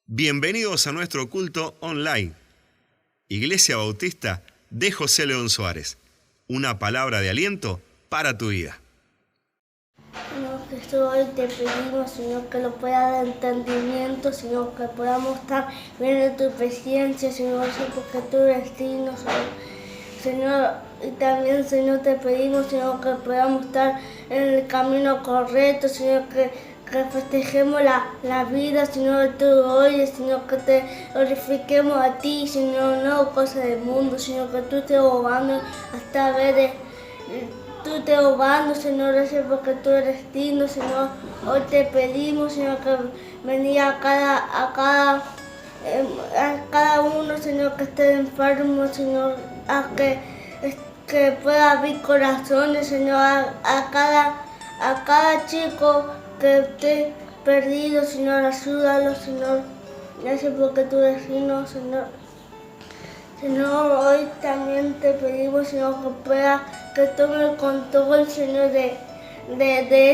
Bienvenidos a nuestro culto online. Iglesia Bautista de José León Suárez. Una palabra de aliento para tu vida. Señor Jesús, hoy te pedimos, Señor, que nos pueda dar entendimiento, Señor, que podamos estar bien en tu presencia, Señor, porque tú eres digno, Señor. Y también, Señor, te pedimos, Señor, que podamos estar en el camino correcto, Señor, que festejemos la vida, Señor, tú hoy, Señor, que te glorifiquemos a ti, Señor, no cosas del mundo, Señor, que tú estés obando hasta ver tú te obando, Señor, gracias porque tú eres digno, Señor. Hoy te pedimos, Señor, que venía a cada uno, Señor, que esté enfermo, Señor, a que pueda abrir corazones, Señor, a cada chico que esté perdido, Señor, ayúdalo, Señor. Gracias porque tú eres digno, Señor. Señor, hoy también te pedimos, Señor, que tome el control, Señor, de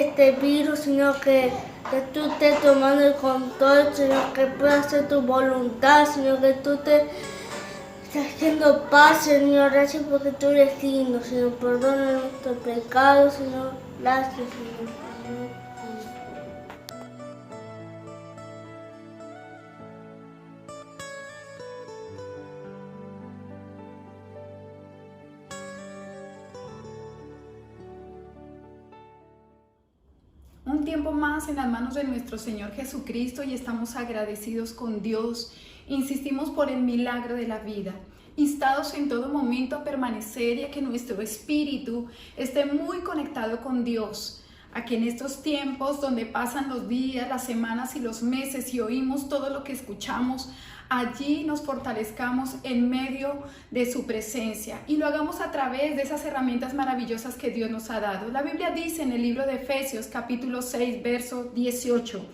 este virus, Señor, que tú estés tomando el control, Señor, que pueda hacer tu voluntad, Señor, que tú estés haciendo paz, Señor. Gracias porque tú eres digno, Señor. Perdona nuestros pecados, Señor. Gracias, Señor. Un tiempo más en las manos de nuestro Señor Jesucristo y estamos agradecidos con Dios. Insistimos por el milagro de la vida, instados en todo momento a permanecer y a que nuestro espíritu esté muy conectado con Dios. A que en estos tiempos donde pasan los días, las semanas y los meses y oímos todo lo que escuchamos, allí nos fortalezcamos en medio de su presencia y lo hagamos a través de esas herramientas maravillosas que Dios nos ha dado. La Biblia dice en el libro de Efesios capítulo 6 verso 18,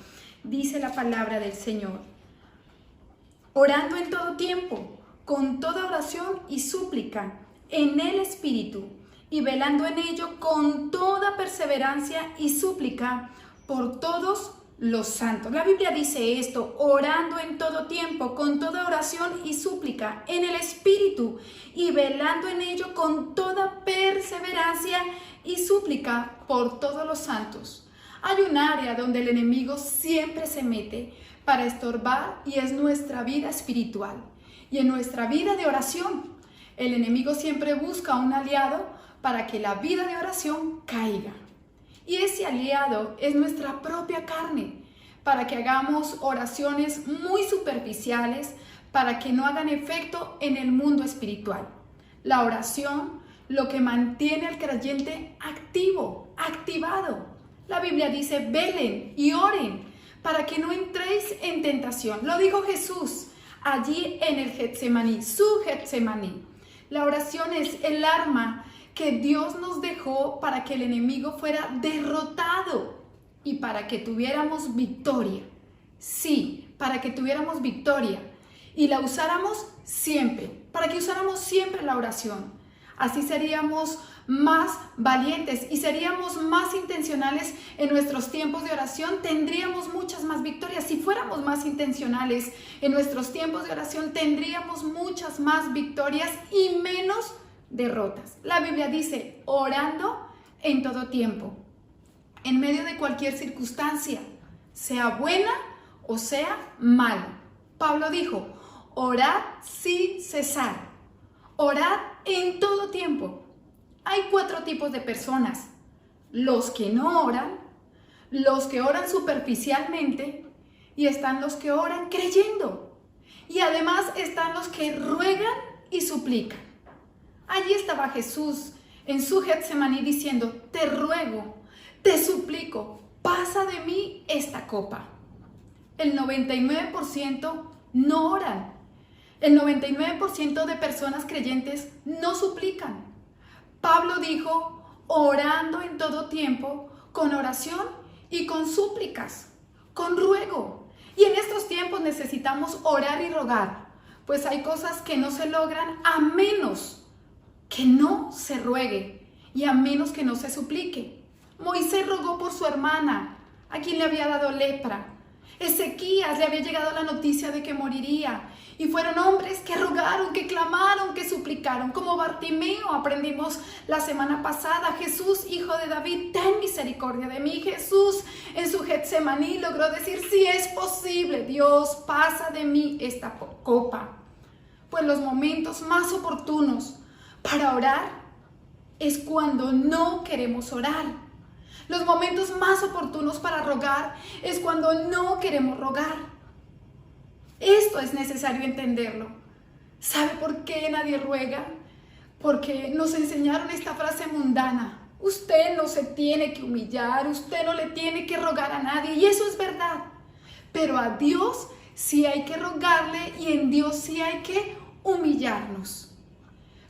dice la palabra del Señor: orando en todo tiempo, con toda oración y súplica, en el Espíritu, y velando en ello con toda perseverancia y súplica por todos los santos. La Biblia dice esto: orando en todo tiempo, con toda oración y súplica, en el Espíritu, y velando en ello con toda perseverancia y súplica por todos los santos. Hay un área donde el enemigo siempre se mete para estorbar y es nuestra vida espiritual. Y en nuestra vida de oración, el enemigo siempre busca un aliado para que la vida de oración caiga. Y ese aliado es nuestra propia carne, para que hagamos oraciones muy superficiales, para que no hagan efecto en el mundo espiritual. La oración, lo que mantiene al creyente activo, activado. La Biblia dice: velen y oren para que no entréis en tentación. Lo dijo Jesús allí en el Getsemaní, su Getsemaní. La oración es el arma que Dios nos dejó para que el enemigo fuera derrotado y para que tuviéramos victoria. Sí, para que tuviéramos victoria y la usáramos siempre, para que usáramos siempre la oración. Así seríamos más valientes y seríamos más intencionales en nuestros tiempos de oración. Tendríamos muchas más victorias. Si fuéramos más intencionales en nuestros tiempos de oración, tendríamos muchas más victorias y menos derrotas. La Biblia dice: orando en todo tiempo, en medio de cualquier circunstancia, sea buena o sea mala. Pablo dijo: orad sin cesar, orad en todo tiempo. Hay 4 tipos de personas: los que no oran, los que oran superficialmente, y están los que oran creyendo, y además están los que ruegan y suplican. Allí estaba Jesús en su Getsemaní diciendo: te ruego, te suplico, pasa de mí esta copa. El 99% no oran. El 99% de personas creyentes no suplican. Pablo dijo: orando en todo tiempo, con oración y con súplicas, con ruego. Y en estos tiempos necesitamos orar y rogar, pues hay cosas que no se logran a menos que no se ruegue y a menos que no se suplique. Moisés rogó por su hermana, a quien le había dado lepra. Ezequías le había llegado la noticia de que moriría. Y fueron hombres que rogaron, que clamaron, que suplicaron. Como Bartimeo aprendimos la semana pasada. Jesús, hijo de David, ten misericordia de mí. Jesús en su Getsemaní logró decir, si es posible, Dios, pasa de mí esta copa. Pues los momentos más oportunos para orar es cuando no queremos orar. Los momentos más oportunos para rogar es cuando no queremos rogar. Esto es necesario entenderlo. ¿Sabe por qué nadie ruega? Porque nos enseñaron esta frase mundana. Usted no se tiene que humillar, usted no le tiene que rogar a nadie. Y eso es verdad. Pero a Dios sí hay que rogarle y en Dios sí hay que humillarnos.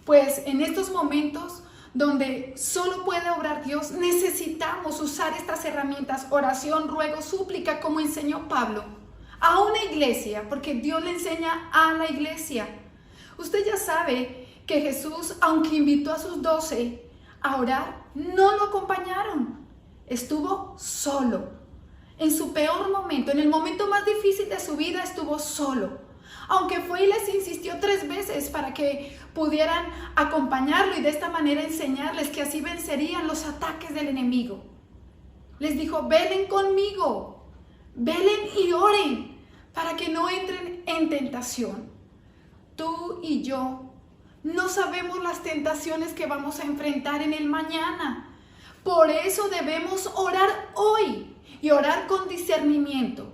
Pues en estos momentos donde solo puede obrar Dios, necesitamos usar estas herramientas, oración, ruego, súplica, como enseñó Pablo. A una iglesia, porque Dios le enseña a la iglesia. Usted ya sabe que Jesús, aunque invitó a sus 12 a orar, no lo acompañaron. Estuvo solo. En su peor momento, en el momento más difícil de su vida, estuvo solo. Aunque fue y les insistió 3 veces para que pudieran acompañarlo y de esta manera enseñarles que así vencerían los ataques del enemigo. Les dijo, velen conmigo. Velen y oren para que no entren en tentación. Tú y yo no sabemos las tentaciones que vamos a enfrentar en el mañana. Por eso debemos orar hoy y orar con discernimiento.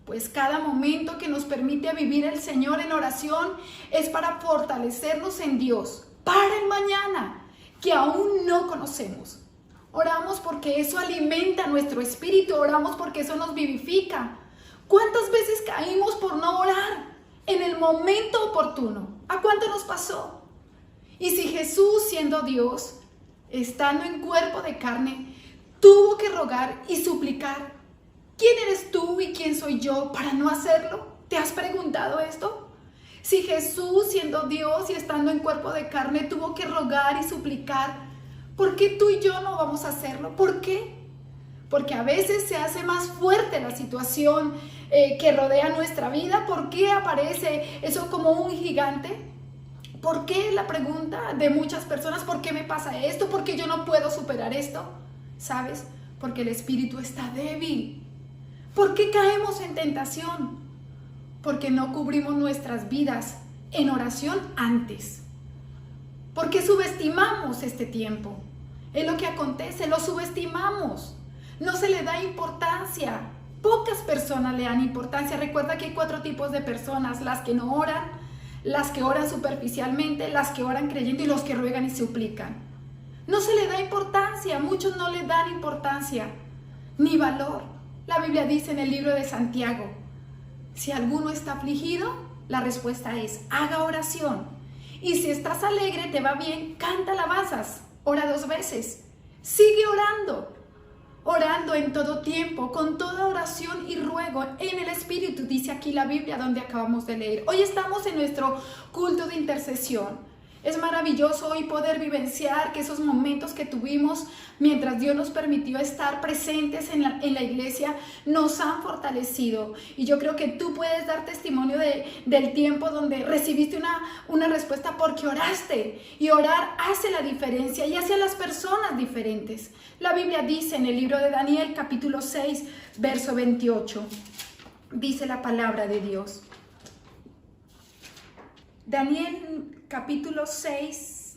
Pues cada momento que nos permite vivir el Señor en oración es para fortalecernos en Dios, para el mañana, que aún no conocemos. Oramos porque eso alimenta nuestro espíritu, oramos porque eso nos vivifica. ¿Cuántas veces caímos por no orar en el momento oportuno? ¿A cuánto nos pasó? Y si Jesús, siendo Dios, estando en cuerpo de carne, tuvo que rogar y suplicar, ¿quién eres tú y quién soy yo para no hacerlo? ¿Te has preguntado esto? Si Jesús, siendo Dios y estando en cuerpo de carne, tuvo que rogar y suplicar, ¿por qué tú y yo no vamos a hacerlo? ¿Por qué? Porque a veces se hace más fuerte la situación que rodea nuestra vida. ¿Por qué aparece eso como un gigante? ¿Por qué la pregunta de muchas personas? ¿Por qué me pasa esto? ¿Por qué yo no puedo superar esto? ¿Sabes? Porque el espíritu está débil. ¿Por qué caemos en tentación? Porque no cubrimos nuestras vidas en oración antes. Porque subestimamos este tiempo. Es lo que acontece, lo subestimamos. No se le da importancia. Pocas personas le dan importancia. Recuerda que hay 4 tipos de personas: las que no oran, las que oran superficialmente, las que oran creyendo y los que ruegan y suplican. No se le da importancia, muchos no le dan importancia ni valor. La Biblia dice en el libro de Santiago, si alguno está afligido, la respuesta es, haga oración. Y si estás alegre, te va bien, canta alabanzas. Ora 2 veces. Sigue orando. Orando en todo tiempo, con toda oración y ruego en el Espíritu, dice aquí la Biblia donde acabamos de leer. Hoy estamos en nuestro culto de intercesión. Es maravilloso hoy poder vivenciar que esos momentos que tuvimos mientras Dios nos permitió estar presentes en la iglesia nos han fortalecido. Y yo creo que tú puedes dar testimonio del tiempo donde recibiste una respuesta porque oraste. Y orar hace la diferencia y hace a las personas diferentes. La Biblia dice en el libro de Daniel, capítulo 6, verso 28. Dice la palabra de Dios. Daniel capítulo 6,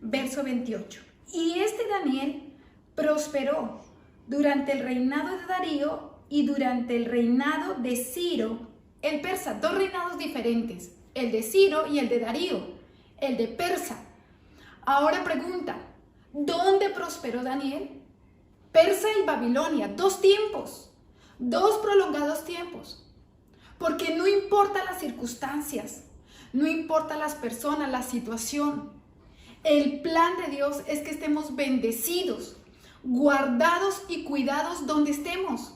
verso 28. Y este Daniel prosperó durante el reinado de Darío y durante el reinado de Ciro, el persa. 2 reinados diferentes, el de Ciro y el de Darío, el de Persa. Ahora pregunta, ¿dónde prosperó Daniel? Persa y Babilonia, 2 tiempos, 2 prolongados tiempos. Porque no importa las circunstancias, no importa las personas, la situación. El plan de Dios es que estemos bendecidos, guardados y cuidados donde estemos.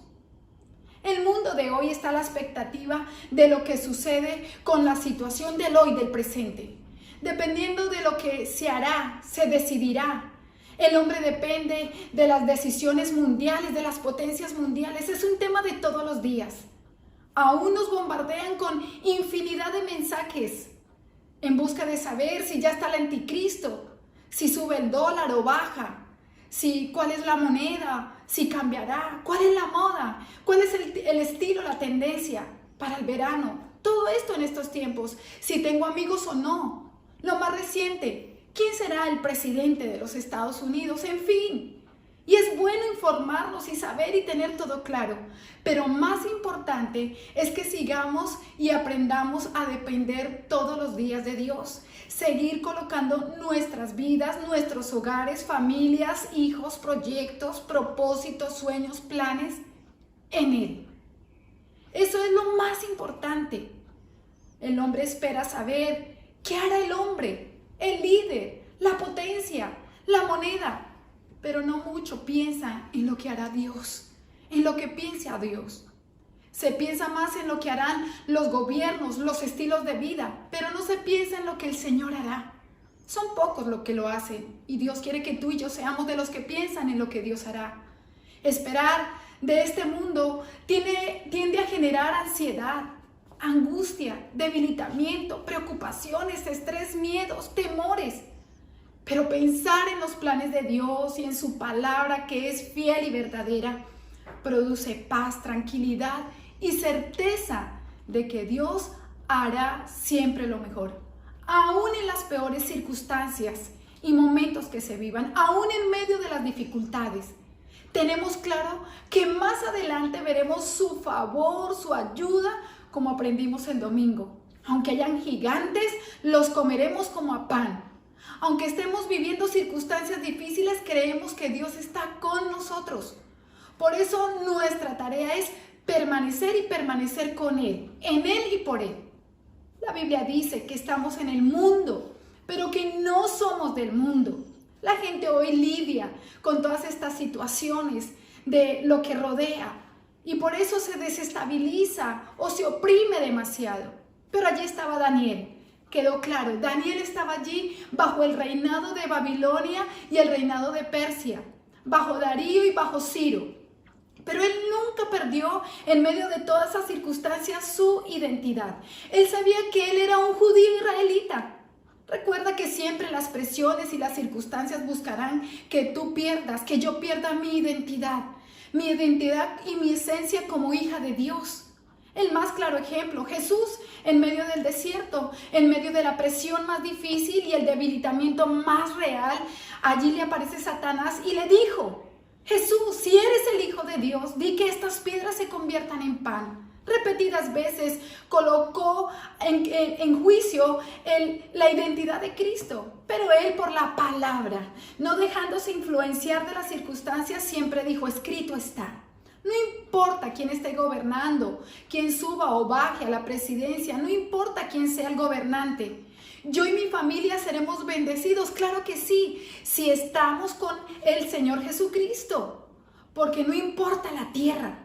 El mundo de hoy está a la expectativa de lo que sucede con la situación del hoy, del presente. Dependiendo de lo que se hará, se decidirá. El hombre depende de las decisiones mundiales, de las potencias mundiales. Es un tema de todos los días. Aún nos bombardean con infinidad de mensajes en busca de saber si ya está el anticristo, si sube el dólar o baja, cuál es la moneda, si cambiará, cuál es la moda, cuál es el estilo, la tendencia para el verano. Todo esto en estos tiempos, si tengo amigos o no. Lo más reciente, ¿quién será el presidente de los Estados Unidos? En fin. Y es bueno informarnos y saber y tener todo claro, pero más importante es que sigamos y aprendamos a depender todos los días de Dios, seguir colocando nuestras vidas, nuestros hogares, familias, hijos, proyectos, propósitos, sueños, planes en Él. Eso es lo más importante. El hombre espera saber qué hará el hombre, el líder, la potencia, la moneda, pero no mucho piensa en lo que hará Dios, en lo que piensa Dios. Se piensa más en lo que harán los gobiernos, los estilos de vida, pero no se piensa en lo que el Señor hará. Son pocos los que lo hacen y Dios quiere que tú y yo seamos de los que piensan en lo que Dios hará. Esperar de este mundo tiende a generar ansiedad, angustia, debilitamiento, preocupaciones, estrés, miedos, temores. Pero pensar en los planes de Dios y en su palabra que es fiel y verdadera produce paz, tranquilidad y certeza de que Dios hará siempre lo mejor. Aún en las peores circunstancias y momentos que se vivan, aún en medio de las dificultades, tenemos claro que más adelante veremos su favor, su ayuda, como aprendimos el domingo. Aunque hayan gigantes, los comeremos como a pan. Aunque estemos viviendo circunstancias difíciles, creemos que Dios está con nosotros. Por eso nuestra tarea es permanecer y permanecer con Él, en Él y por Él. La Biblia dice que estamos en el mundo, pero que no somos del mundo. La gente hoy lidia con todas estas situaciones de lo que rodea y por eso se desestabiliza o se oprime demasiado. Pero allí estaba Daniel. Quedó claro, Daniel estaba allí bajo el reinado de Babilonia y el reinado de Persia, bajo Darío y bajo Ciro. Pero él nunca perdió en medio de todas esas circunstancias su identidad. Él sabía que él era un judío israelita. Recuerda que siempre las presiones y las circunstancias buscarán que tú pierdas, que yo pierda mi identidad y mi esencia como hija de Dios. El más claro ejemplo, Jesús en medio del desierto, en medio de la presión más difícil y el debilitamiento más real, allí le aparece Satanás y le dijo: Jesús, si eres el Hijo de Dios, di que estas piedras se conviertan en pan. Repetidas veces colocó en juicio la identidad de Cristo, pero él por la palabra, no dejándose influenciar de las circunstancias, siempre dijo: escrito está. No importa quién esté gobernando, quién suba o baje a la presidencia, no importa quién sea el gobernante. Yo y mi familia seremos bendecidos, claro que sí, si estamos con el Señor Jesucristo, porque no importa la tierra,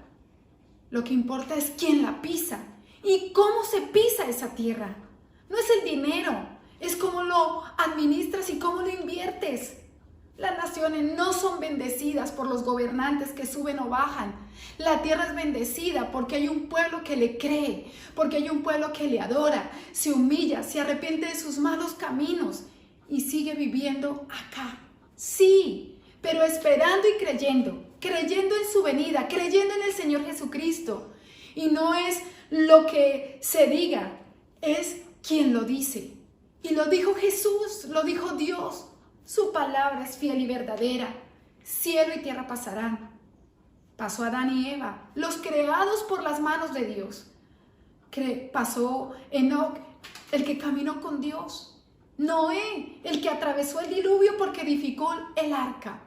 lo que importa es quién la pisa y cómo se pisa esa tierra. No es el dinero, es cómo lo administras y cómo lo inviertes. Las naciones no son bendecidas por los gobernantes que suben o bajan. La tierra es bendecida porque hay un pueblo que le cree, porque hay un pueblo que le adora, se humilla, se arrepiente de sus malos caminos y sigue viviendo acá. Sí, pero esperando y creyendo en su venida, creyendo en el Señor Jesucristo. Y no es lo que se diga, es quien lo dice. Y lo dijo Jesús, lo dijo Dios. Su palabra es fiel y verdadera. Cielo y tierra pasarán. Pasó Adán y Eva, los creados por las manos de Dios. Pasó Enoc, el que caminó con Dios. Noé, el que atravesó el diluvio porque edificó el arca.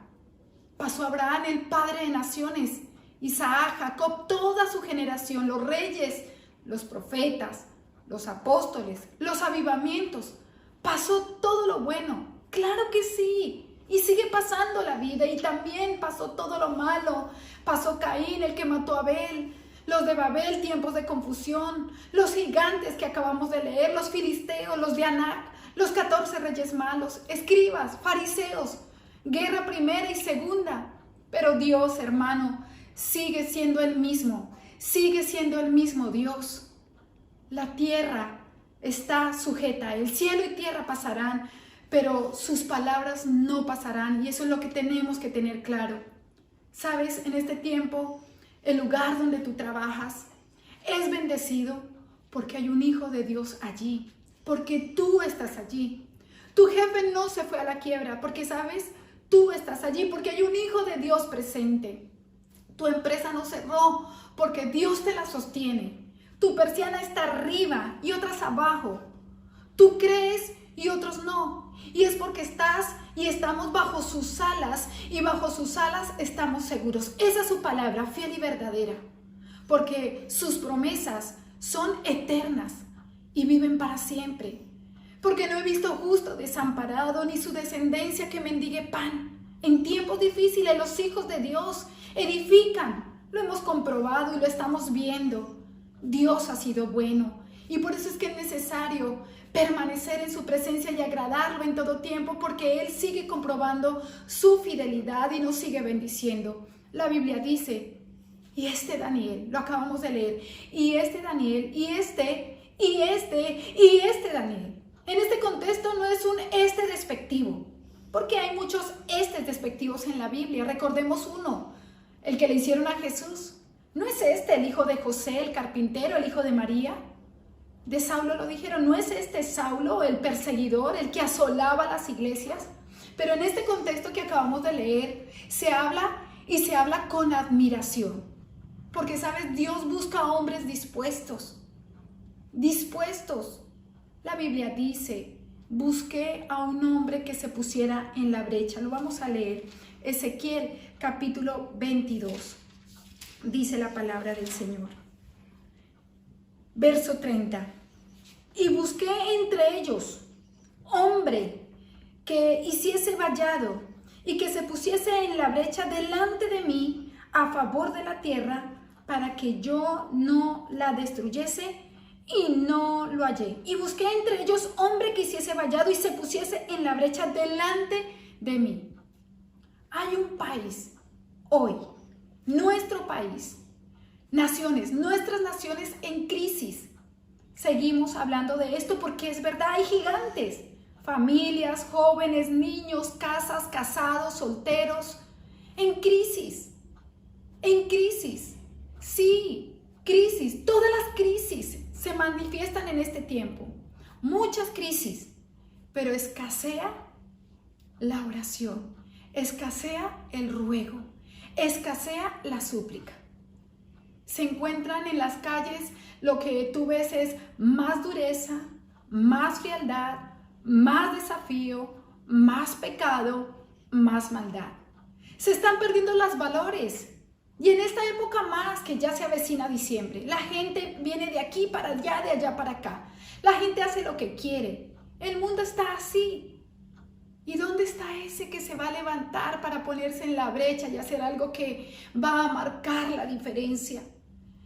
Pasó Abraham, el padre de naciones. Isaac, Jacob, toda su generación, los reyes, los profetas, los apóstoles, los avivamientos. Pasó todo lo bueno. Claro que sí, y sigue pasando la vida, y también pasó todo lo malo. Pasó Caín, el que mató a Abel, los de Babel, tiempos de confusión, los gigantes que acabamos de leer, los filisteos, los de Anac, los 14 reyes malos, escribas, fariseos, guerra primera y segunda. Pero Dios, hermano, sigue siendo el mismo, sigue siendo el mismo Dios. La tierra está sujeta, el cielo y tierra pasarán, pero sus palabras no pasarán, y eso es lo que tenemos que tener claro. Sabes, en este tiempo, el lugar donde tú trabajas es bendecido porque hay un hijo de Dios allí, porque tú estás allí. Tu jefe no se fue a la quiebra porque, sabes, tú estás allí porque hay un hijo de Dios presente. Tu empresa no cerró porque Dios te la sostiene. Tu persiana está arriba y otras abajo. Tú crees y otros no. Y es porque estás y estamos bajo sus alas, y bajo sus alas estamos seguros. Esa es su palabra, fiel y verdadera. Porque sus promesas son eternas y viven para siempre. Porque no he visto justo desamparado, ni su descendencia que mendigue pan. En tiempos difíciles los hijos de Dios edifican. Lo hemos comprobado y lo estamos viendo. Dios ha sido bueno, y por eso es que es necesario permanecer en su presencia y agradarlo en todo tiempo, porque Él sigue comprobando su fidelidad y nos sigue bendiciendo. La Biblia dice, y este Daniel, lo acabamos de leer, y este Daniel, y este Daniel. En este contexto no es un este despectivo, porque hay muchos estes despectivos en la Biblia. Recordemos uno, el que le hicieron a Jesús. ¿No es este el hijo de José, el carpintero, el hijo de María? De Saulo lo dijeron, ¿no es este Saulo el perseguidor, el que asolaba las iglesias? Pero en este contexto que acabamos de leer, se habla con admiración. Porque, ¿sabes? Dios busca hombres dispuestos. La Biblia dice, busqué a un hombre que se pusiera en la brecha. Lo vamos a leer. Ezequiel capítulo 22. Dice la palabra del Señor. Verso 30. Y busqué entre ellos hombre que hiciese vallado y que se pusiese en la brecha delante de mí a favor de la tierra, para que yo no la destruyese, y no lo hallé. Y busqué entre ellos hombre que hiciese vallado y se pusiese en la brecha delante de mí. Hay un país hoy, nuestro país, nuestras naciones en crisis. Seguimos hablando de esto porque es verdad, hay gigantes, familias, jóvenes, niños, casas, casados, solteros, en crisis, sí, crisis. Todas las crisis se manifiestan en este tiempo, muchas crisis, pero escasea la oración, escasea el ruego, escasea la súplica. Se encuentran en las calles, lo que tú ves es más dureza, más frialdad, más desafío, más pecado, más maldad. Se están perdiendo los valores. Y en esta época más, que ya se avecina diciembre, la gente viene de aquí para allá, de allá para acá. La gente hace lo que quiere. El mundo está así. ¿Y dónde está ese que se va a levantar para ponerse en la brecha y hacer algo que va a marcar la diferencia?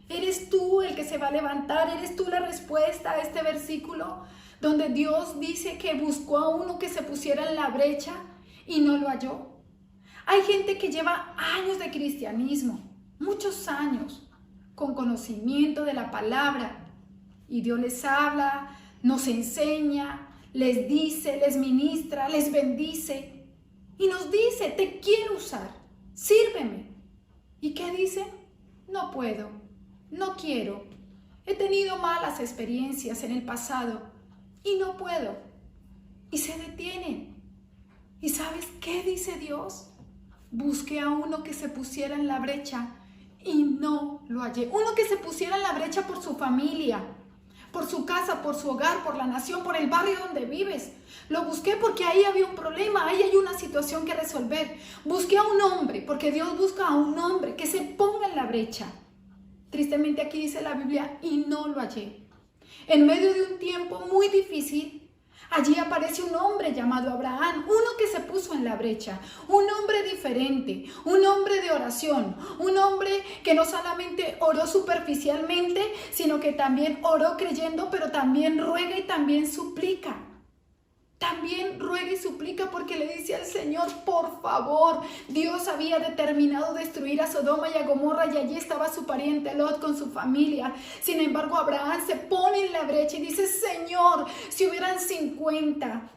¿Eres tú el que se va a levantar? ¿Eres tú la respuesta a este versículo donde Dios dice que buscó a uno que se pusiera en la brecha y no lo halló? Hay gente que lleva años de cristianismo, muchos años, con conocimiento de la palabra, y Dios les habla, nos enseña, les dice, les ministra, les bendice y nos dice, te quiero usar, sírveme. ¿Y qué dice? No puedo, no quiero, he tenido malas experiencias en el pasado y no puedo. Y se detienen. ¿Y sabes qué dice Dios? Busqué a uno que se pusiera en la brecha y no lo hallé. Uno que se pusiera en la brecha por su familia, por su casa, por su hogar, por la nación, por el barrio donde vives. Lo busqué porque ahí había un problema, ahí hay una situación que resolver. Busqué a un hombre, porque Dios busca a un hombre que se ponga en la brecha. Tristemente aquí dice la Biblia, y no lo hallé. En medio de un tiempo muy difícil, allí aparece un hombre llamado Abraham, uno que se puso en la brecha, un hombre diferente, un hombre de oración, un hombre que no solamente oró superficialmente, sino que también oró creyendo, pero también ruega y también suplica. También ruega y suplica porque le dice al Señor, por favor, Dios había determinado destruir a Sodoma y a Gomorra y allí estaba su pariente Lot con su familia. Sin embargo, Abraham se pone en la brecha y dice, Señor, si hubieran 50.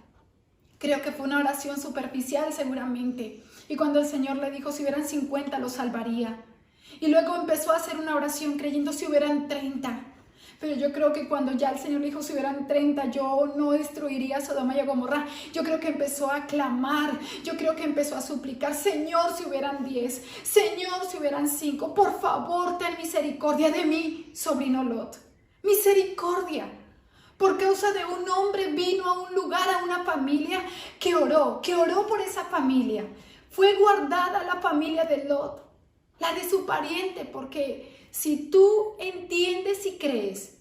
Creo que fue una oración superficial seguramente. Y cuando el Señor le dijo, si hubieran 50, lo salvaría. Y luego empezó a hacer una oración creyendo si hubieran 30. Pero yo creo que cuando ya el Señor dijo si hubieran 30, yo no destruiría a Sodoma y a Gomorra. Yo creo que empezó a clamar, yo creo que empezó a suplicar, Señor, si hubieran 10, Señor, si hubieran 5, por favor, ten misericordia de mí, sobrino Lot. Misericordia. Por causa de un hombre vino a un lugar, a una familia que oró por esa familia. Fue guardada la familia de Lot, la de su pariente, porque si tú entiendes y crees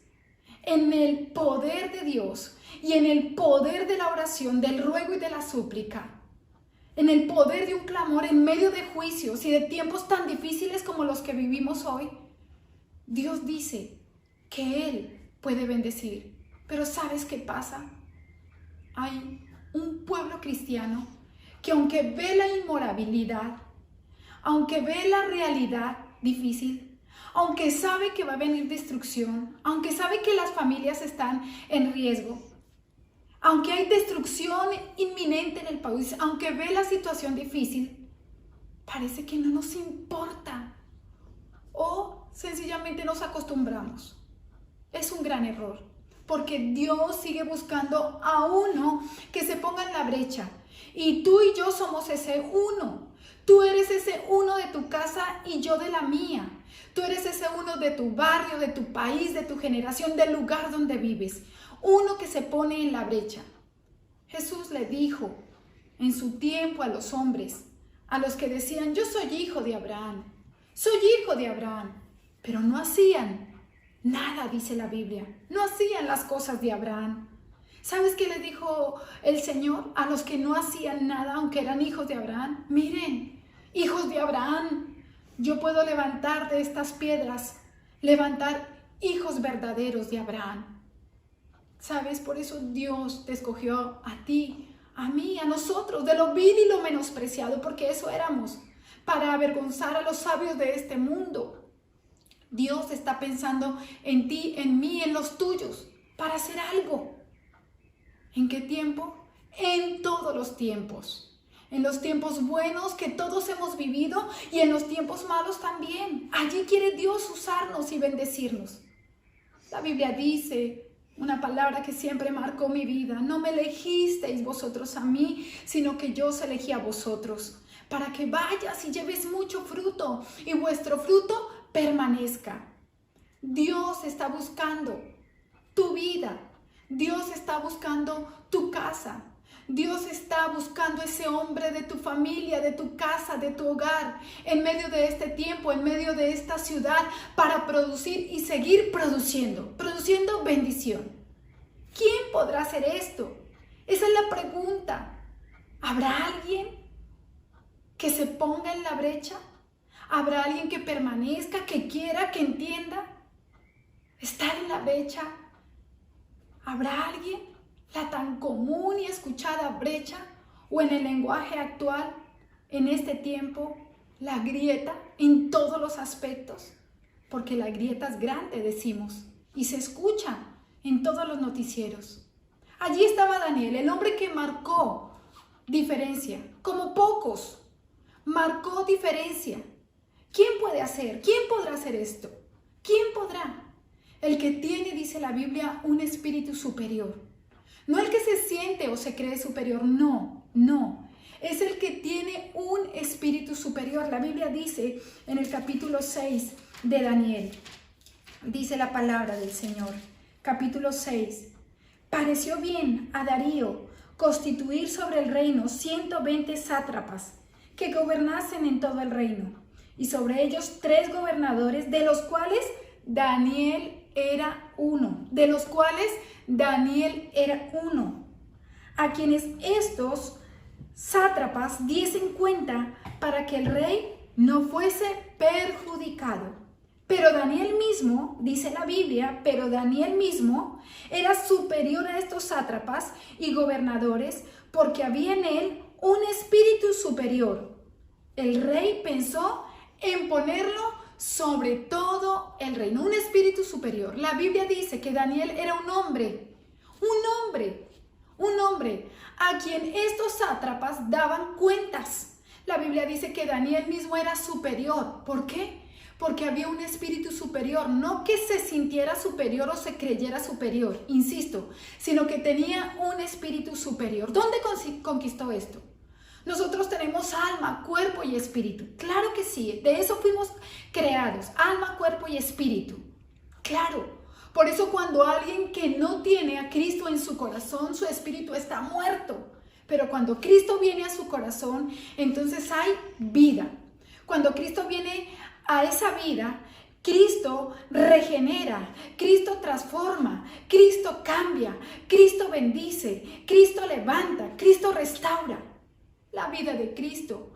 en el poder de Dios y en el poder de la oración, del ruego y de la súplica, en el poder de un clamor en medio de juicios y de tiempos tan difíciles como los que vivimos hoy, Dios dice que Él puede bendecir. Pero ¿sabes qué pasa? Hay un pueblo cristiano que aunque ve la inmoralidad, aunque ve la realidad difícil, aunque sabe que va a venir destrucción, aunque sabe que las familias están en riesgo, aunque hay destrucción inminente en el país, aunque ve la situación difícil, parece que no nos importa o sencillamente nos acostumbramos. Es un gran error, porque Dios sigue buscando a uno que se ponga en la brecha y tú y yo somos ese uno. Tú eres ese uno de tu casa y yo de la mía. Tú eres ese uno de tu barrio, de tu país, de tu generación, del lugar donde vives. Uno que se pone en la brecha. Jesús le dijo en su tiempo a los hombres, a los que decían, yo soy hijo de Abraham, pero no hacían nada, dice la Biblia. No hacían las cosas de Abraham. ¿Sabes qué le dijo el Señor a los que no hacían nada, aunque eran hijos de Abraham? Miren, hijos de Abraham, yo puedo levantar de estas piedras, levantar hijos verdaderos de Abraham. ¿Sabes? Por eso Dios te escogió a ti, a mí, a nosotros, de lo vil y lo menospreciado, porque eso éramos, para avergonzar a los sabios de este mundo. Dios está pensando en ti, en mí, en los tuyos, para hacer algo. ¿En qué tiempo? En todos los tiempos. En los tiempos buenos que todos hemos vivido y en los tiempos malos también. Allí quiere Dios usarnos y bendecirnos. La Biblia dice una palabra que siempre marcó mi vida. No me elegisteis vosotros a mí, sino que yo os elegí a vosotros, para que vayas y lleves mucho fruto y vuestro fruto permanezca. Dios está buscando tu vida. Dios está buscando tu casa. Dios está buscando ese hombre de tu familia, de tu casa, de tu hogar, en medio de este tiempo, en medio de esta ciudad, para producir y seguir produciendo bendición. ¿Quién podrá hacer esto? Esa es la pregunta. ¿Habrá alguien que se ponga en la brecha? ¿Habrá alguien que permanezca, que quiera, que entienda estar en la brecha? ¿Habrá alguien? La tan común y escuchada brecha, o en el lenguaje actual, en este tiempo, la grieta en todos los aspectos, porque la grieta es grande, decimos, y se escucha en todos los noticieros. Allí estaba Daniel, el hombre que marcó diferencia, como pocos, marcó diferencia. ¿Quién puede hacer? ¿Quién podrá hacer esto? ¿Quién podrá? El que tiene, dice la Biblia, un espíritu superior. No el que se siente o se cree superior, no. Es el que tiene un espíritu superior. La Biblia dice en el capítulo 6 de Daniel, dice la palabra del Señor, capítulo 6, pareció bien a Darío constituir sobre el reino 120 sátrapas que gobernasen en todo el reino, y sobre ellos 3 gobernadores, de los cuales Daniel era uno, a quienes estos sátrapas diesen cuenta para que el rey no fuese perjudicado. Pero Daniel mismo, dice la Biblia, pero Daniel mismo era superior a estos sátrapas y gobernadores porque había en él un espíritu superior. El rey pensó en ponerlo sobre todo el reino, un espíritu superior. La Biblia dice que Daniel era un hombre a quien estos sátrapas daban cuentas. La Biblia dice que Daniel mismo era superior. ¿Por qué? Porque había un espíritu superior, no que se sintiera superior o se creyera superior, insisto, sino que tenía un espíritu superior. ¿Dónde conquistó esto? Nosotros tenemos alma, cuerpo y espíritu. Claro que sí, de eso fuimos creados, alma, cuerpo y espíritu. Claro, por eso cuando alguien que no tiene a Cristo en su corazón, su espíritu está muerto. Pero cuando Cristo viene a su corazón, entonces hay vida. Cuando Cristo viene a esa vida, Cristo regenera, Cristo transforma, Cristo cambia, Cristo bendice, Cristo levanta, Cristo restaura. La vida de Cristo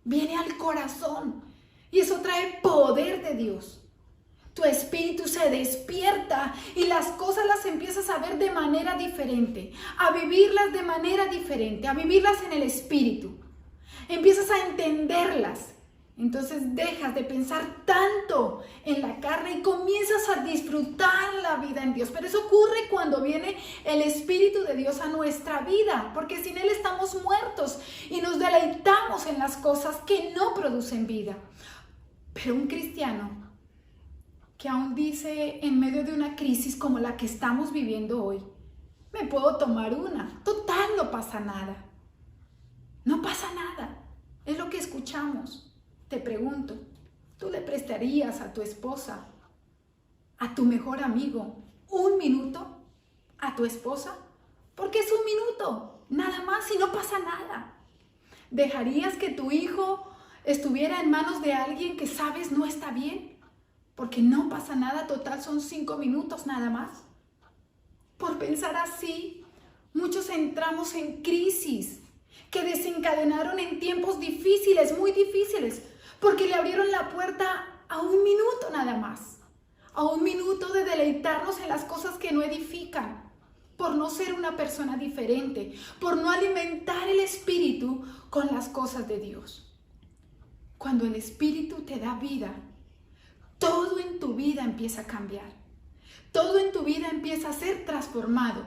viene al corazón y eso trae poder de Dios. Tu espíritu se despierta y las cosas las empiezas a ver de manera diferente, a vivirlas de manera diferente, a vivirlas en el espíritu. Empiezas a entenderlas. Entonces dejas de pensar tanto en la carne y comienzas a disfrutar la vida en Dios. Pero eso ocurre cuando viene el Espíritu de Dios a nuestra vida, porque sin Él estamos muertos y nos deleitamos en las cosas que no producen vida. Pero un cristiano que aún dice en medio de una crisis como la que estamos viviendo hoy, me puedo tomar una, total, no pasa nada. No pasa nada, es lo que escuchamos. Te pregunto, ¿tú le prestarías a tu esposa, a tu mejor amigo, un minuto a tu esposa? Porque es un minuto, nada más, y no pasa nada. ¿Dejarías que tu hijo estuviera en manos de alguien que sabes no está bien? Porque no pasa nada, total, son 5 minutos nada más. Por pensar así, muchos entramos en crisis que desencadenaron en tiempos difíciles, muy difíciles, porque le abrieron la puerta a un minuto nada más, a un minuto de deleitarnos en las cosas que no edifican, por no ser una persona diferente, por no alimentar el espíritu con las cosas de Dios. Cuando el espíritu te da vida, todo en tu vida empieza a cambiar, todo en tu vida empieza a ser transformado,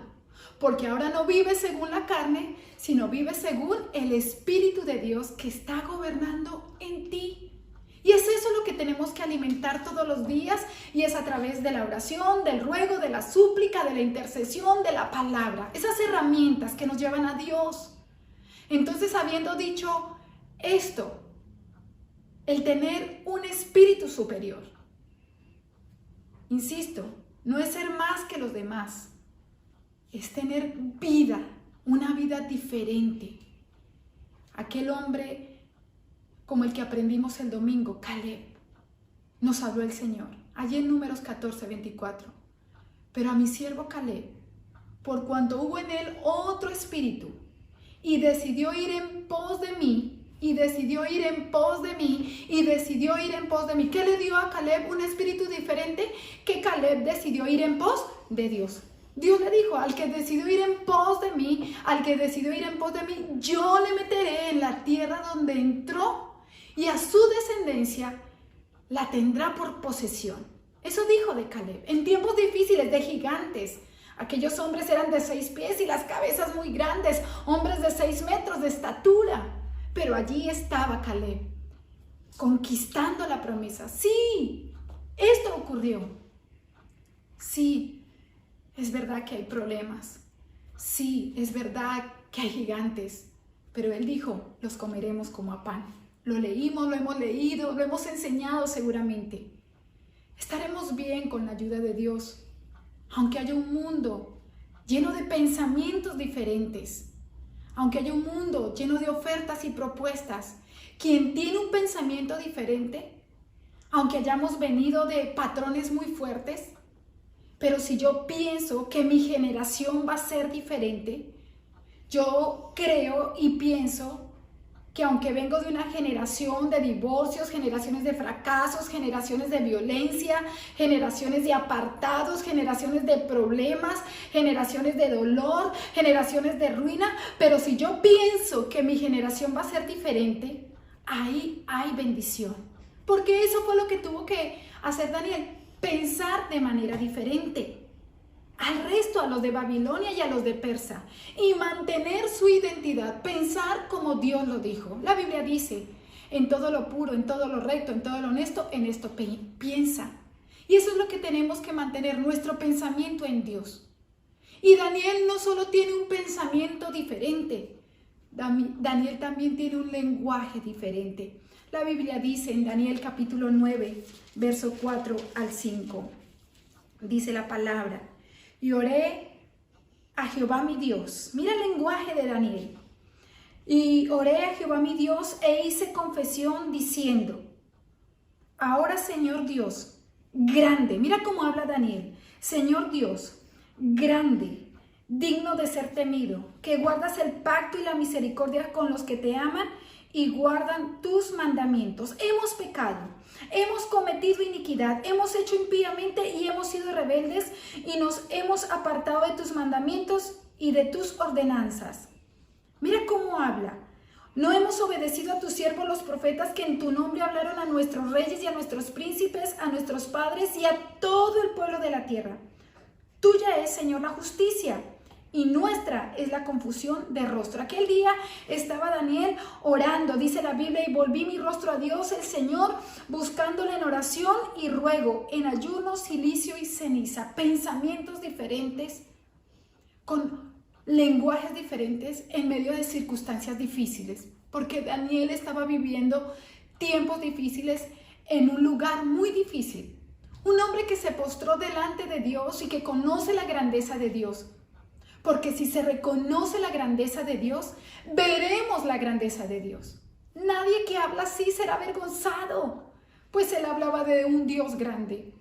porque ahora no vives según la carne, sino vives según el Espíritu de Dios que está gobernando en ti. Y es eso lo que tenemos que alimentar todos los días, y es a través de la oración, del ruego, de la súplica, de la intercesión, de la palabra. Esas herramientas que nos llevan a Dios. Entonces, habiendo dicho esto, el tener un espíritu superior, insisto, no es ser más que los demás, es tener vida, una vida diferente. Aquel hombre como el que aprendimos el domingo, Caleb, nos habló el Señor, allí en Números 14:24. Pero a mi siervo Caleb, por cuanto hubo en él otro espíritu, y decidió ir en pos de mí, y decidió ir en pos de mí, y decidió ir en pos de mí. ¿Qué le dio a Caleb? Un espíritu diferente, que Caleb decidió ir en pos de Dios. Dios le dijo, al que decidió ir en pos de mí, al que decidió ir en pos de mí, yo le meteré en la tierra donde entró, y a su descendencia la tendrá por posesión. Eso dijo de Caleb. En tiempos difíciles, de gigantes, aquellos hombres eran de 6 pies y las cabezas muy grandes, hombres de 6 metros de estatura. Pero allí estaba Caleb, conquistando la promesa. Sí, esto ocurrió. Sí, es verdad que hay problemas. Sí, es verdad que hay gigantes. Pero él dijo, los comeremos como a pan. Lo leímos, lo hemos leído, lo hemos enseñado seguramente. Estaremos bien con la ayuda de Dios, aunque haya un mundo lleno de pensamientos diferentes, aunque haya un mundo lleno de ofertas y propuestas. Quien tiene un pensamiento diferente, aunque hayamos venido de patrones muy fuertes, pero si yo pienso que mi generación va a ser diferente, yo creo y pienso que aunque vengo de una generación de divorcios, generaciones de fracasos, generaciones de violencia, generaciones de apartados, generaciones de problemas, generaciones de dolor, generaciones de ruina, pero si yo pienso que mi generación va a ser diferente, ahí hay bendición. Porque eso fue lo que tuvo que hacer Daniel, pensar de manera diferente al resto, a los de Babilonia y a los de Persa, y mantener su identidad, pensar como Dios lo dijo. La Biblia dice, en todo lo puro, en todo lo recto, en todo lo honesto, en esto piensa. Y eso es lo que tenemos que mantener, nuestro pensamiento en Dios. Y Daniel no solo tiene un pensamiento diferente, Daniel también tiene un lenguaje diferente. La Biblia dice en Daniel capítulo 9, verso 4 al 5, dice la palabra: y oré a Jehová mi Dios. Mira el lenguaje de Daniel. Y oré a Jehová mi Dios e hice confesión diciendo: ahora, Señor Dios, grande. Mira cómo habla Daniel. Señor Dios, grande, digno de ser temido, que guardas el pacto y la misericordia con los que te aman y guardan tus mandamientos. Hemos pecado, hemos cometido iniquidad, hemos hecho impíamente y hemos sido rebeldes y nos hemos apartado de tus mandamientos y de tus ordenanzas. Mira cómo habla. No hemos obedecido a tus siervos los profetas que en tu nombre hablaron a nuestros reyes y a nuestros príncipes, a nuestros padres y a todo el pueblo de la tierra. Tuya es, Señor, la justicia, y nuestra es la confusión de rostro. Aquel día estaba Daniel orando, dice la Biblia, y volví mi rostro a Dios el Señor, buscándole en oración y ruego, en ayuno, cilicio y ceniza. Pensamientos diferentes, con lenguajes diferentes, en medio de circunstancias difíciles, porque Daniel estaba viviendo tiempos difíciles en un lugar muy difícil. Un hombre que se postró delante de Dios y que conoce la grandeza de Dios. Porque si se reconoce la grandeza de Dios, veremos la grandeza de Dios. Nadie que habla así será avergonzado, pues él hablaba de un Dios grande.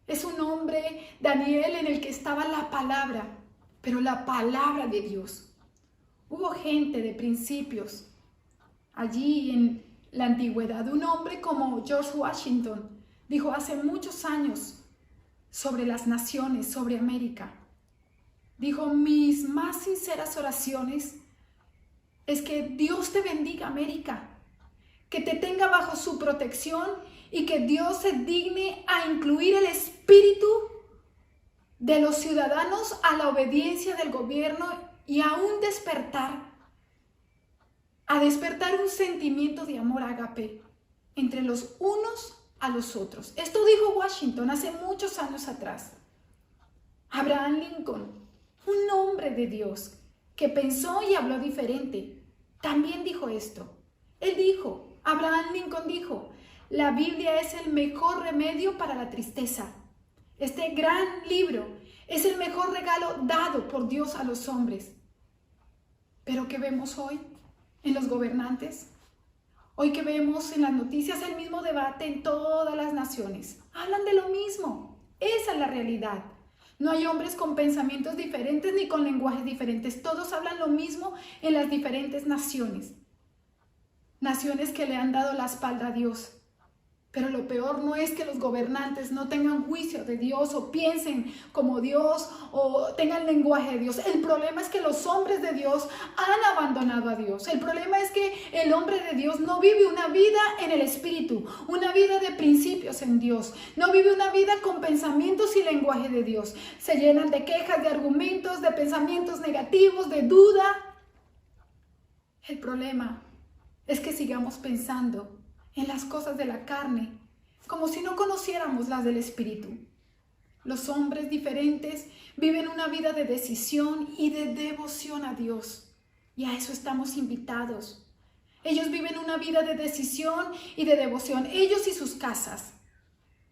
Es un hombre, Daniel, en el que estaba la palabra, pero la palabra de Dios. Hubo gente de principios allí en la antigüedad. Un hombre como George Washington dijo hace muchos años sobre las naciones, sobre América. Dijo: mis más sinceras oraciones es que Dios te bendiga, América, que te tenga bajo su protección y que Dios se digne a incluir el espíritu de los ciudadanos a la obediencia del gobierno y a un despertar, un sentimiento de amor ágape entre los unos a los otros. Esto dijo Washington hace muchos años atrás. Abraham Lincoln, un hombre de Dios que pensó y habló diferente, también dijo esto. Abraham Lincoln dijo: la Biblia es el mejor remedio para la tristeza. Este gran libro es el mejor regalo dado por Dios a los hombres. Pero ¿qué vemos hoy en los gobernantes? Hoy que vemos en las noticias el mismo debate en todas las naciones. Hablan de lo mismo. Esa es la realidad. No hay hombres con pensamientos diferentes ni con lenguajes diferentes. Todos hablan lo mismo en las diferentes naciones. Naciones que le han dado la espalda a Dios. Pero lo peor no es que los gobernantes no tengan juicio de Dios o piensen como Dios o tengan lenguaje de Dios. El problema es que los hombres de Dios han abandonado a Dios. El problema es que el hombre de Dios no vive una vida en el Espíritu, una vida de principios en Dios. No vive una vida con pensamientos y lenguaje de Dios. Se llenan de quejas, de argumentos, de pensamientos negativos, de duda. El problema es que sigamos pensando en las cosas de la carne, como si no conociéramos las del Espíritu. Los hombres diferentes viven una vida de decisión y de devoción a Dios, y a eso estamos invitados. Ellos viven una vida de decisión y de devoción, ellos y sus casas.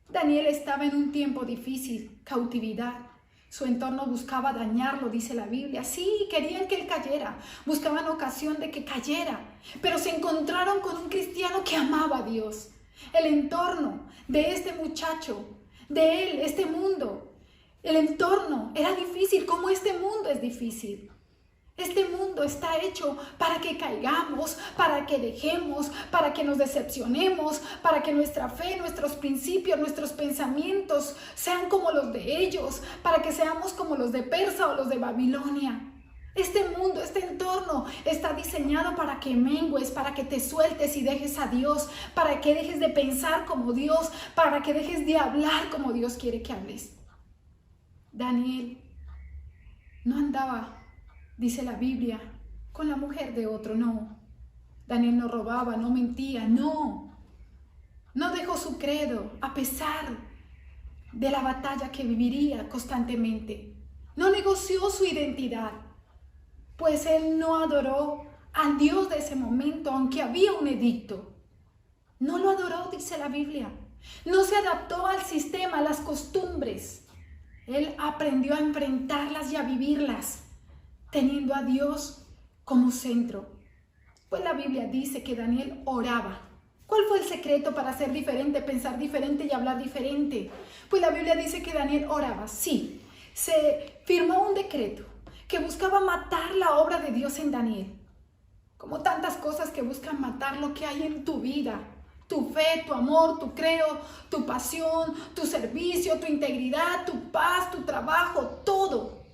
Daniel estaba en un tiempo difícil, cautividad. Su entorno buscaba dañarlo, dice la Biblia. Sí, querían que él cayera, buscaban ocasión de que cayera, pero se encontraron con un cristiano que amaba a Dios. El entorno de este muchacho, de él, este mundo, el entorno era difícil, como este mundo es difícil. Este mundo está hecho para que caigamos, para que dejemos, para que nos decepcionemos, para que nuestra fe, nuestros principios, nuestros pensamientos sean como los de ellos, para que seamos como los de Persa o los de Babilonia. Este mundo, este entorno está diseñado para que mengues, para que te sueltes y dejes a Dios, para que dejes de pensar como Dios, para que dejes de hablar como Dios quiere que hables. Daniel no andaba, dice la Biblia, con la mujer de otro, no. Daniel no robaba, no mentía, no. No dejó su credo a pesar de la batalla que viviría constantemente. No negoció su identidad, pues él no adoró al Dios de ese momento, aunque había un edicto. No lo adoró, dice la Biblia. No se adaptó al sistema, a las costumbres. Él aprendió a enfrentarlas y a vivirlas, teniendo a Dios como centro. Pues la Biblia dice que Daniel oraba. ¿Cuál fue el secreto para ser diferente, pensar diferente y hablar diferente? Pues la Biblia dice que Daniel oraba. Sí, se firmó un decreto que buscaba matar la obra de Dios en Daniel. Como tantas cosas que buscan matar lo que hay en tu vida. Tu fe, tu amor, tu credo, tu pasión, tu servicio, tu integridad, tu paz, tu trabajo, todo.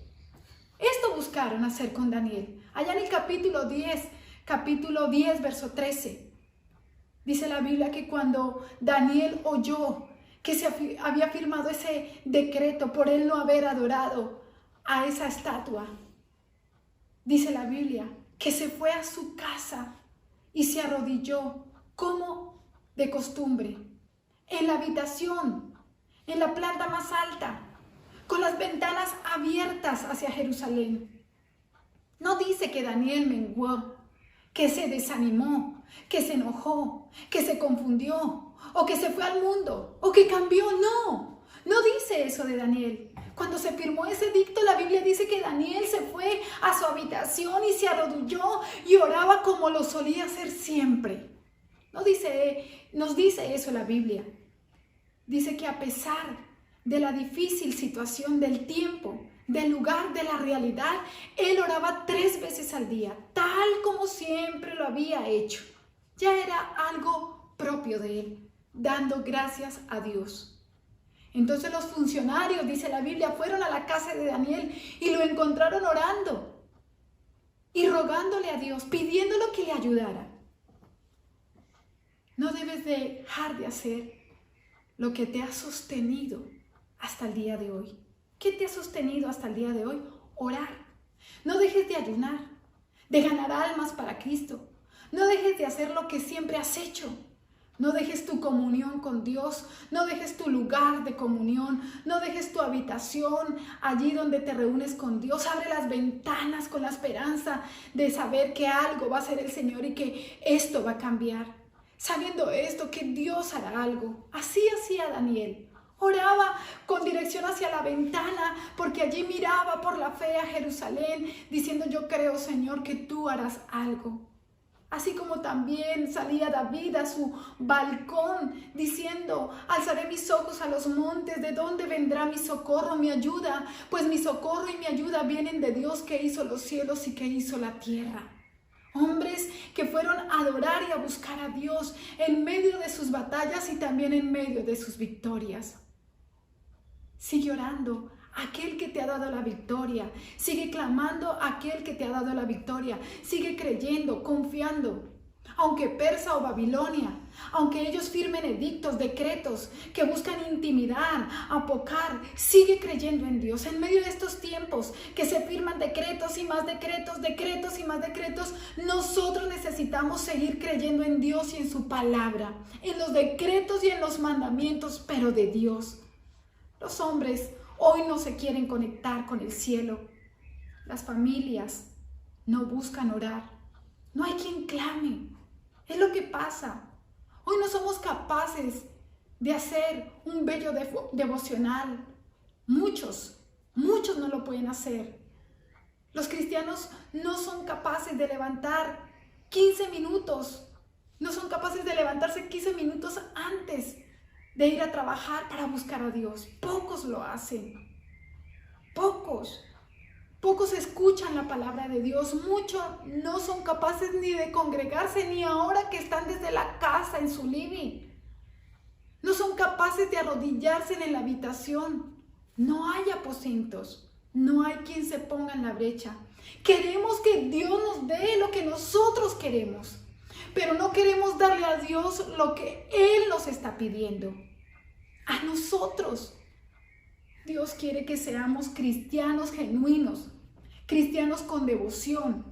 Esto buscaron hacer con Daniel. Allá en el capítulo 10, verso 13. Dice la Biblia que cuando Daniel oyó que se había firmado ese decreto por él no haber adorado a esa estatua, dice la Biblia que se fue a su casa y se arrodilló como de costumbre, en la habitación, en la planta más alta, con las ventanas abiertas hacia Jerusalén. No dice que Daniel menguó, que se desanimó, que se enojó, que se confundió, o que se fue al mundo, o que cambió. No, no dice eso de Daniel. Cuando se firmó ese edicto, la Biblia dice que Daniel se fue a su habitación y se arrodilló y oraba como lo solía hacer siempre. Nos dice eso la Biblia. Dice que a pesar de la difícil situación del tiempo, del lugar, de la realidad, él oraba 3 veces al día, tal como siempre lo había hecho. Ya era algo propio de él, dando gracias a Dios. Entonces los funcionarios, dice la Biblia, fueron a la casa de Daniel y lo encontraron orando y rogándole a Dios, pidiéndole que le ayudara. No debes dejar de hacer lo que te ha sostenido hasta el día de hoy. ¿Qué te ha sostenido hasta el día de hoy? Orar. No dejes de ayunar, de ganar almas para Cristo. No dejes de hacer lo que siempre has hecho. No dejes tu comunión con Dios, no dejes tu lugar de comunión, no dejes tu habitación allí donde te reúnes con Dios. Abre las ventanas con la esperanza de saber que algo va a hacer el Señor y que esto va a cambiar. Sabiendo esto, que Dios hará algo. Así hacía Daniel. Oraba con dirección hacia la ventana porque allí miraba por la fe a Jerusalén diciendo: yo creo, Señor, que tú harás algo. Así como también salía David a su balcón diciendo: alzaré mis ojos a los montes, ¿de dónde vendrá mi socorro, mi ayuda? Pues mi socorro y mi ayuda vienen de Dios, que hizo los cielos y que hizo la tierra. Hombres que fueron a adorar y a buscar a Dios en medio de sus batallas y también en medio de sus victorias. Sigue orando a aquel que te ha dado la victoria. Sigue clamando a aquel que te ha dado la victoria. Sigue creyendo, confiando. Aunque Persa o Babilonia, aunque ellos firmen edictos, decretos que buscan intimidar, apocar, sigue creyendo en Dios. En medio de estos tiempos que se firman decretos y más decretos, decretos y más decretos, nosotros necesitamos seguir creyendo en Dios y en su palabra, en los decretos y en los mandamientos, pero de Dios. Los hombres hoy no se quieren conectar con el cielo. Las familias no buscan orar. No hay quien clame. Es lo que pasa. Hoy no somos capaces de hacer un bello devocional. Muchos no lo pueden hacer. Los cristianos no son capaces de levantar 15 minutos. No son capaces de levantarse 15 minutos antes de ir a trabajar para buscar a Dios. Pocos lo hacen. Pocos Pocos escuchan la palabra de Dios, muchos no son capaces ni de congregarse, ni ahora que están desde la casa en su living. No son capaces de arrodillarse en la habitación. No hay aposentos, no hay quien se ponga en la brecha. Queremos que Dios nos dé lo que nosotros queremos, pero no queremos darle a Dios lo que Él nos está pidiendo. A nosotros. Dios quiere que seamos cristianos genuinos, cristianos con devoción,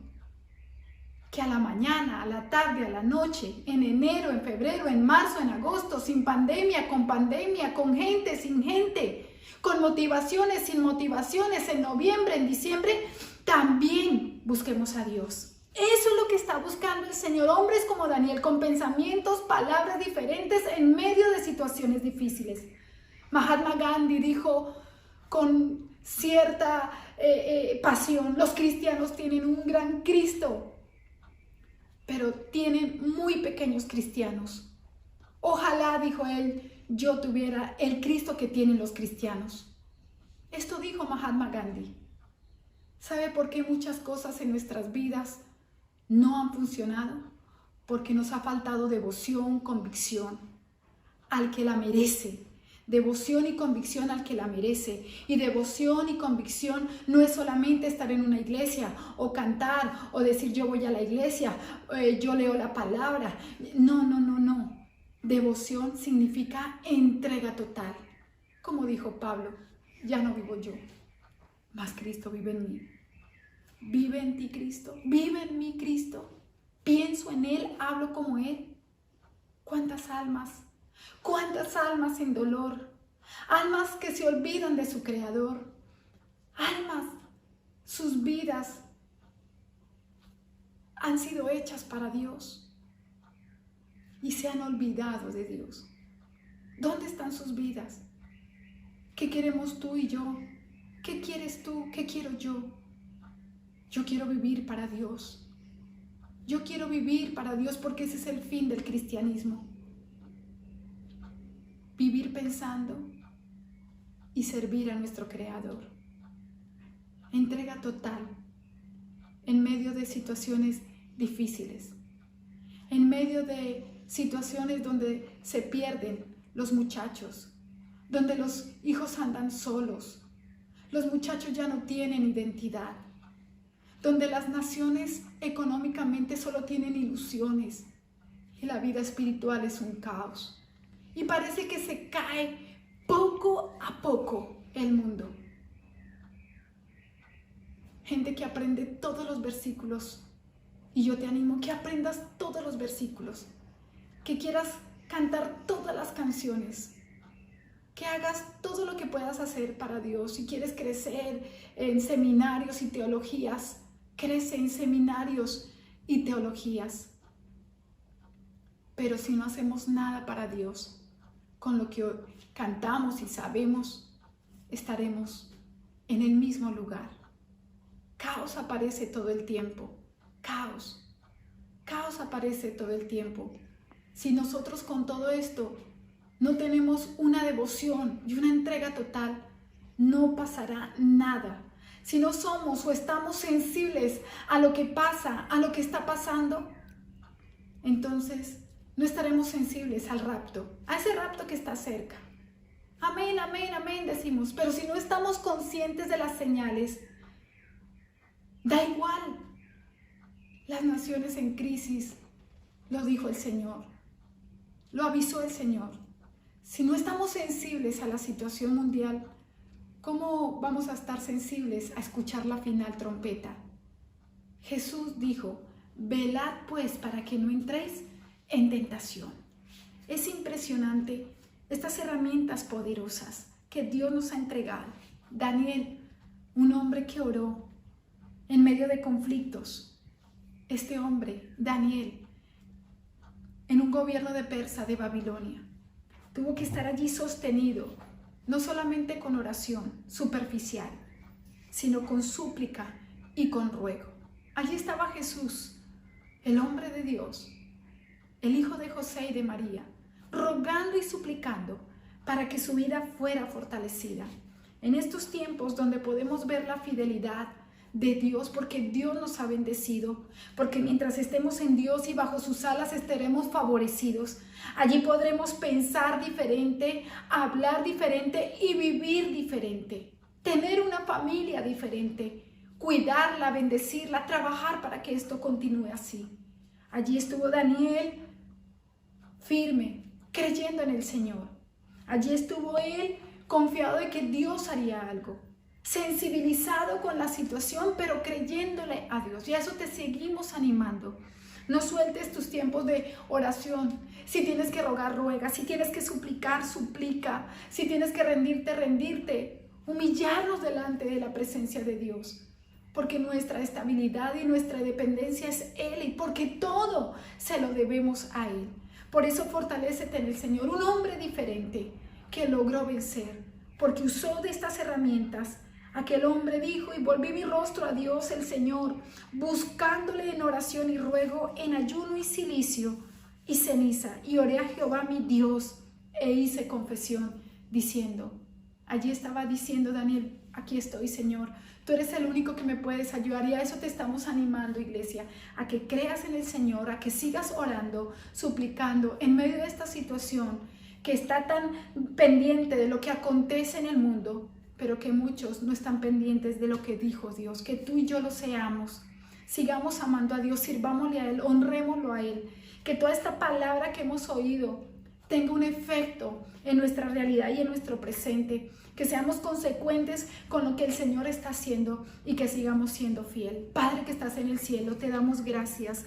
que a la mañana, a la tarde, a la noche, en enero, en febrero, en marzo, en agosto, sin pandemia, con gente, sin gente, con motivaciones, sin motivaciones, en noviembre, en diciembre, también busquemos a Dios. Eso es lo que está buscando el Señor, hombres como Daniel, con pensamientos, palabras diferentes en medio de situaciones difíciles. Mahatma Gandhi dijo con cierta pasión, los cristianos tienen un gran Cristo, pero tienen muy pequeños cristianos. Ojalá, dijo él, yo tuviera el Cristo que tienen los cristianos. Esto dijo Mahatma Gandhi. ¿Sabe por qué muchas cosas en nuestras vidas no han funcionado? Porque nos ha faltado devoción, convicción al que la merece. Devoción y convicción al que la merece. Y devoción y convicción no es solamente estar en una iglesia o cantar o decir yo voy a la iglesia, yo leo la palabra. No. Devoción significa entrega total. Como dijo Pablo, ya no vivo yo, mas Cristo vive en mí. ¿Vive en ti Cristo? ¿Vive en mí Cristo? ¿Pienso en Él? ¿Hablo como Él? ¿Cuántas almas? ¿Cuántas almas en dolor? Almas que se olvidan de su Creador. Almas, sus vidas han sido hechas para Dios y se han olvidado de Dios. ¿Dónde están sus vidas? ¿Qué queremos tú y yo? ¿Qué quieres tú? ¿Qué quiero yo? Yo quiero vivir para Dios. Yo quiero vivir para Dios porque ese es el fin del cristianismo. Vivir pensando y servir a nuestro Creador. Entrega total en medio de situaciones difíciles, en medio de situaciones donde se pierden los muchachos, donde los hijos andan solos, los muchachos ya no tienen identidad, donde las naciones económicamente solo tienen ilusiones y la vida espiritual es un caos. Y parece que se cae poco a poco el mundo. Gente que aprende todos los versículos. Y yo te animo que aprendas todos los versículos. Que quieras cantar todas las canciones. Que hagas todo lo que puedas hacer para Dios. Si quieres crecer en seminarios y teologías, crece en seminarios y teologías. Pero si no hacemos nada para Dios, con lo que cantamos y sabemos, estaremos en el mismo lugar. Caos aparece todo el tiempo. Caos aparece todo el tiempo. Si nosotros con todo esto no tenemos una devoción y una entrega total, no pasará nada. Si no somos o estamos sensibles a lo que pasa, a lo que está pasando, entonces no estaremos sensibles al rapto, a ese rapto que está cerca. Amén, amén, amén, decimos. Pero si no estamos conscientes de las señales, da igual. Las naciones en crisis, lo dijo el Señor, lo avisó el Señor. Si no estamos sensibles a la situación mundial, ¿cómo vamos a estar sensibles a escuchar la final trompeta? Jesús dijo, velad pues para que no entréis en tentación. Es impresionante estas herramientas poderosas que Dios nos ha entregado. Daniel, un hombre que oró en medio de conflictos. Este hombre, Daniel, en un gobierno de Persa, de Babilonia, tuvo que estar allí sostenido, no solamente con oración superficial, sino con súplica y con ruego. Allí estaba Jesús, el hombre de Dios, el hijo de José y de María, rogando y suplicando para que su vida fuera fortalecida. En estos tiempos donde podemos ver la fidelidad de Dios, porque Dios nos ha bendecido, porque mientras estemos en Dios y bajo sus alas estaremos favorecidos. Allí podremos pensar diferente, hablar diferente y vivir diferente, tener una familia diferente, cuidarla, bendecirla, trabajar para que esto continúe así. Allí estuvo Daniel firme, creyendo en el Señor. Allí estuvo él confiado de que Dios haría algo, sensibilizado con la situación, pero creyéndole a Dios. Y a eso te seguimos animando. No sueltes tus tiempos de oración. Si tienes que rogar, ruega. Si tienes que suplicar, suplica. Si tienes que rendirte, rendirte. Humillarnos delante de la presencia de Dios. Porque nuestra estabilidad y nuestra dependencia es Él, y porque todo se lo debemos a Él. Por eso fortalécete en el Señor, un hombre diferente que logró vencer, porque usó de estas herramientas. Aquel hombre dijo: y volví mi rostro a Dios el Señor, buscándole en oración y ruego, en ayuno y cilicio y ceniza, y oré a Jehová mi Dios, e hice confesión, diciendo. Allí estaba diciendo Daniel: aquí estoy, Señor, tú eres el único que me puedes ayudar. Y a eso te estamos animando, iglesia, a que creas en el Señor, a que sigas orando, suplicando en medio de esta situación que está tan pendiente de lo que acontece en el mundo, pero que muchos no están pendientes de lo que dijo Dios. Que tú y yo lo seamos. Sigamos amando a Dios, sirvámosle a Él, honrémoslo a Él. Que toda esta palabra que hemos oído tenga un efecto en nuestra realidad y en nuestro presente. Que seamos consecuentes con lo que el Señor está haciendo y que sigamos siendo fiel. Padre que estás en el cielo, te damos gracias.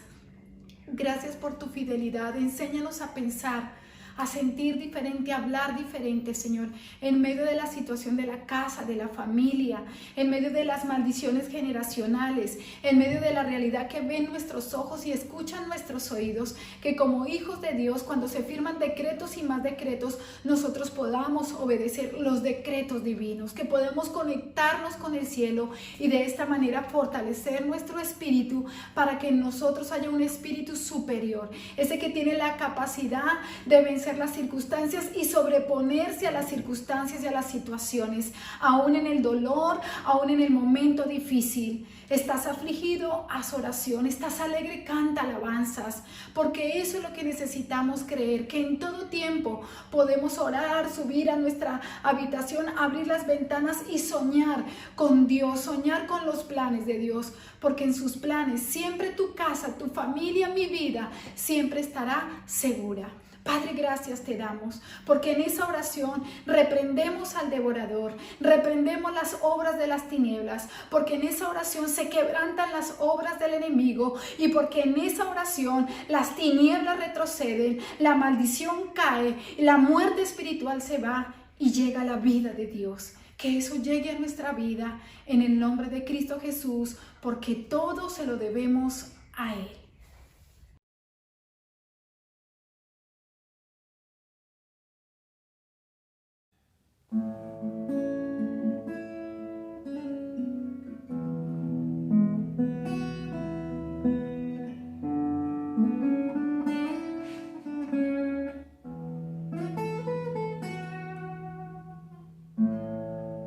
Gracias por tu fidelidad. Enséñanos a pensar, a sentir diferente, a hablar diferente, Señor, en medio de la situación de la casa, de la familia, en medio de las maldiciones generacionales, en medio de la realidad que ven nuestros ojos y escuchan nuestros oídos, que como hijos de Dios, cuando se firman decretos y más decretos, nosotros podamos obedecer los decretos divinos, que podamos conectarnos con el cielo y de esta manera fortalecer nuestro espíritu para que en nosotros haya un espíritu superior, ese que tiene la capacidad de vencer las circunstancias y sobreponerse a las circunstancias y a las situaciones, aún en el dolor, aún en el momento difícil. Estás afligido, haz oración. Estás alegre, canta alabanzas, porque eso es lo que necesitamos creer, que en todo tiempo podemos orar, subir a nuestra habitación, abrir las ventanas y soñar con Dios, soñar con los planes de Dios, porque en sus planes siempre tu casa, tu familia, mi vida, siempre estará segura. Padre, gracias te damos, porque en esa oración reprendemos al devorador, reprendemos las obras de las tinieblas, porque en esa oración se quebrantan las obras del enemigo y porque en esa oración las tinieblas retroceden, la maldición cae, la muerte espiritual se va y llega la vida de Dios. Que eso llegue a nuestra vida en el nombre de Cristo Jesús, porque todo se lo debemos a Él.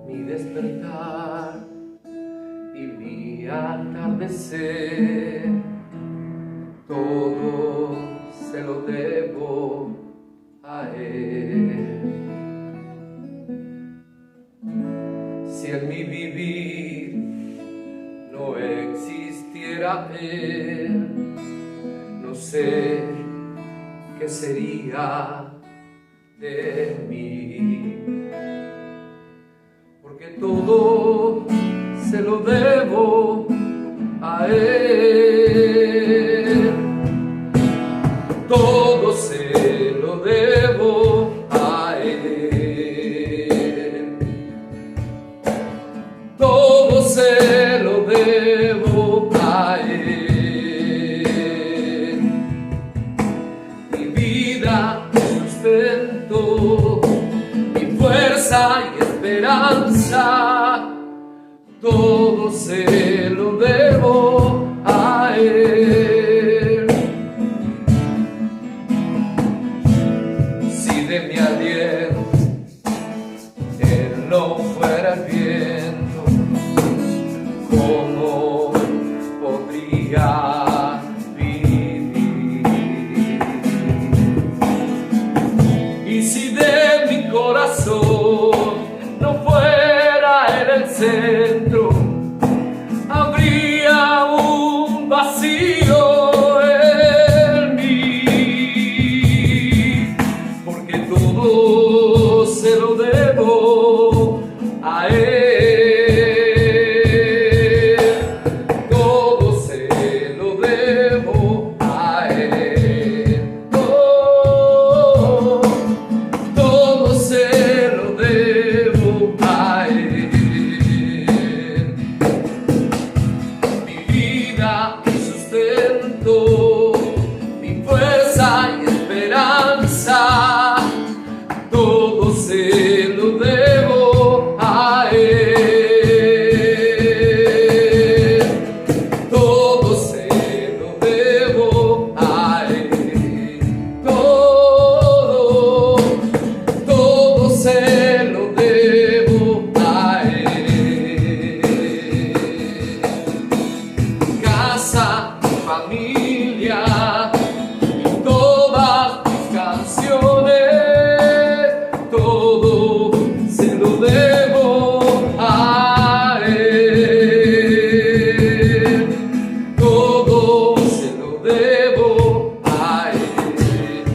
Mi despertar y mi atardecer, todo se lo debo a Él. Si en mi vivir no existiera Él, no sé qué sería de mí, porque todo se lo debo a Él, todo se lo debo a Él, todo se lo debo a Él, mi vida, mi sustento, mi fuerza y esperanza, todo se lo debo a Él. Si de mi aliento Él no fuera el viento, ¿cómo podría vivir? Y si de mi corazón no fuera Él el centro, habría un vacío en mí, porque todo se lo debo a Él. Todo se lo debo a Él. Oh, todo se lo debo a Él. Mi vida, mi sustento, mi fuerza y esperanza, todo se lo debo a Él. Todo se lo debo a Él. Todo se lo debo a Él. Casa, familia, todas mis canciones, todo se lo debo a Él. Todo se lo debo a Él.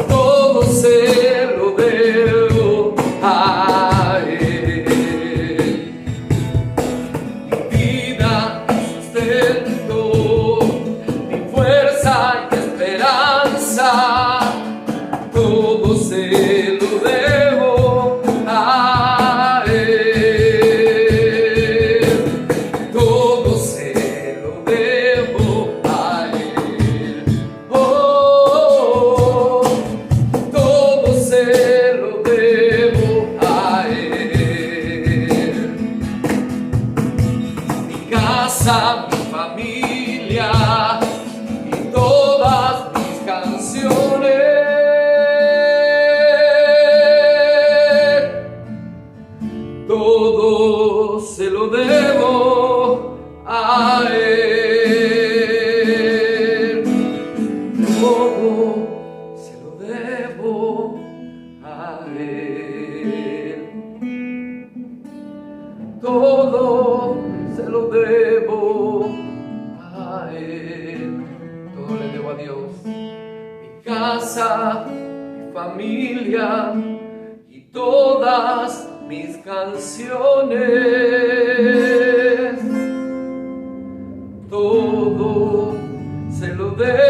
Todo se lo debo a Él. Mi vida, mi sustento, mi fuerza y esperanza, todo se lo debo a Él. Todo se lo debo a Él. Oh, todo se lo debo a Él. Mi casa, mi familia y todas mis canciones, todo se lo debo a Él. Todo se lo debo a Él. Todo se lo debo a Él. Todo le debo a Dios. Mi casa, mi familia y todas mis canciones, todo se lo debo